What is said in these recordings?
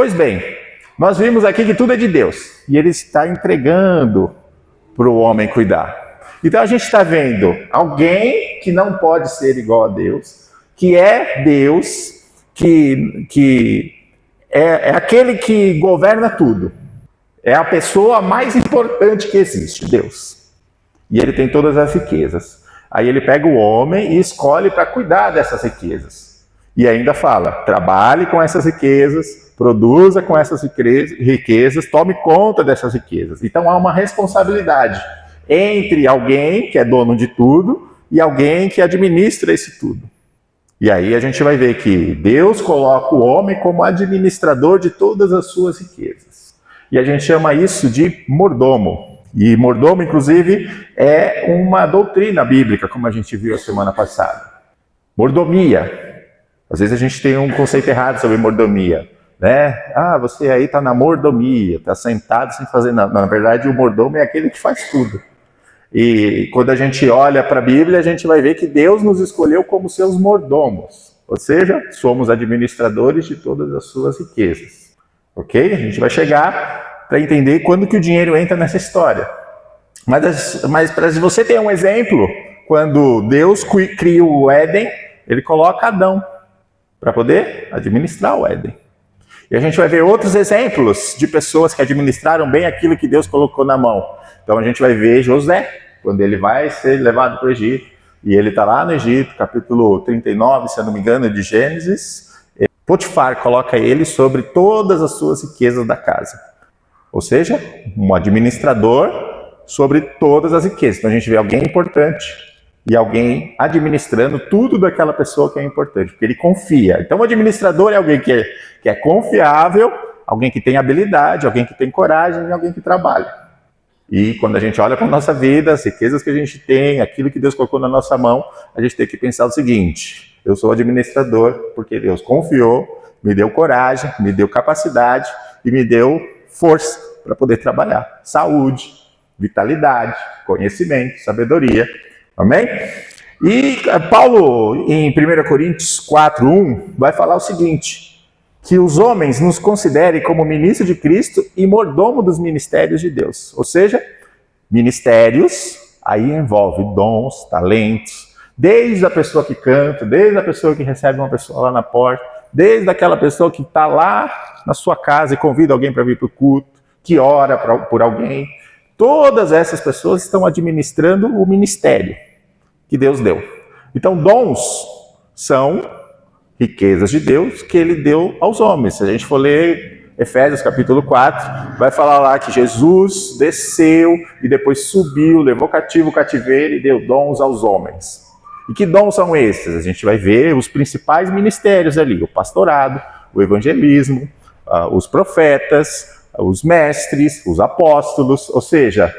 Pois bem, nós vimos aqui que tudo é de Deus e ele está entregando para o homem cuidar. Então a gente está vendo alguém que não pode ser igual a Deus, que é Deus, que é aquele que governa tudo. É a pessoa mais importante que existe, Deus. E ele tem todas as riquezas. Aí ele pega o homem e escolhe para cuidar dessas riquezas. E ainda fala, trabalhe com essas riquezas, produza com essas riquezas, tome conta dessas riquezas. Então há uma responsabilidade entre alguém que é dono de tudo e alguém que administra esse tudo. E aí a gente vai ver que Deus coloca o homem como administrador de todas as suas riquezas. E a gente chama isso de mordomo. E mordomo, inclusive, é uma doutrina bíblica, como a gente viu a semana passada. Mordomia. Às vezes a gente tem um conceito errado sobre mordomia, né? Ah, você aí está na mordomia, está sentado sem fazer nada. Na verdade, o mordomo é aquele que faz tudo. E quando a gente olha para a Bíblia, a gente vai ver que Deus nos escolheu como seus mordomos. Ou seja, somos administradores de todas as suas riquezas. Ok? A gente vai chegar para entender quando que o dinheiro entra nessa história. Mas para você ter um exemplo, quando Deus cria o Éden, ele coloca Adão para poder administrar o Éden. E a gente vai ver outros exemplos de pessoas que administraram bem aquilo que Deus colocou na mão. Então a gente vai ver José, quando ele vai ser levado para o Egito, e ele está lá no Egito, capítulo 39, se eu não me engano, de Gênesis. Potifar coloca ele sobre todas as suas riquezas da casa. Ou seja, um administrador sobre todas as riquezas. Então a gente vê alguém importante e alguém administrando tudo daquela pessoa que é importante, porque ele confia. Então o administrador é alguém que é confiável, alguém que tem habilidade, alguém que tem coragem e alguém que trabalha. E quando a gente olha para a nossa vida, as riquezas que a gente tem, aquilo que Deus colocou na nossa mão, a gente tem que pensar o seguinte: eu sou administrador porque Deus confiou, me deu coragem, me deu capacidade e me deu força para poder trabalhar. Saúde, vitalidade, conhecimento, sabedoria. Amém? E Paulo, em 1 Coríntios 4:1, vai falar o seguinte: que os homens nos considerem como ministro de Cristo e mordomo dos ministérios de Deus. Ou seja, ministérios, aí envolve dons, talentos, desde a pessoa que canta, desde a pessoa que recebe uma pessoa lá na porta, desde aquela pessoa que está lá na sua casa e convida alguém para vir para o culto, que ora por alguém. Todas essas pessoas estão administrando o ministério que Deus deu. Então, dons são riquezas de Deus que ele deu aos homens. Se a gente for ler Efésios capítulo 4, vai falar lá que Jesus desceu e depois subiu, levou cativo o cativeiro e deu dons aos homens. E que dons são esses? A gente vai ver os principais ministérios ali: o pastorado, o evangelismo, os profetas, os mestres, os apóstolos. Ou seja,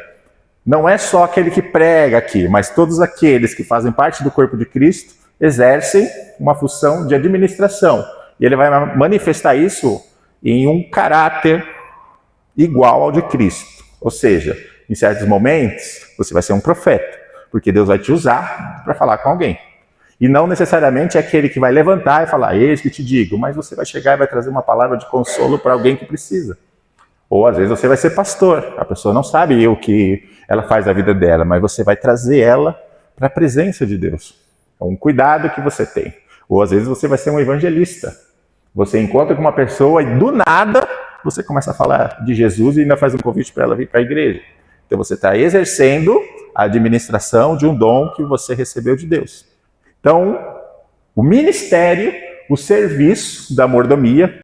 não é só aquele que prega aqui, mas todos aqueles que fazem parte do corpo de Cristo exercem uma função de administração. E ele vai manifestar isso em um caráter igual ao de Cristo. Ou seja, em certos momentos, você vai ser um profeta, porque Deus vai te usar para falar com alguém. E não necessariamente é aquele que vai levantar e falar, eis que te digo, mas você vai chegar e vai trazer uma palavra de consolo para alguém que precisa. Ou às vezes você vai ser pastor, a pessoa não sabe o que ela faz da vida dela, mas você vai trazer ela para a presença de Deus. É um cuidado que você tem. Ou às vezes você vai ser um evangelista. Você encontra com uma pessoa e do nada você começa a falar de Jesus e ainda faz um convite para ela vir para a igreja. Então você está exercendo a administração de um dom que você recebeu de Deus. Então, o ministério, o serviço da mordomia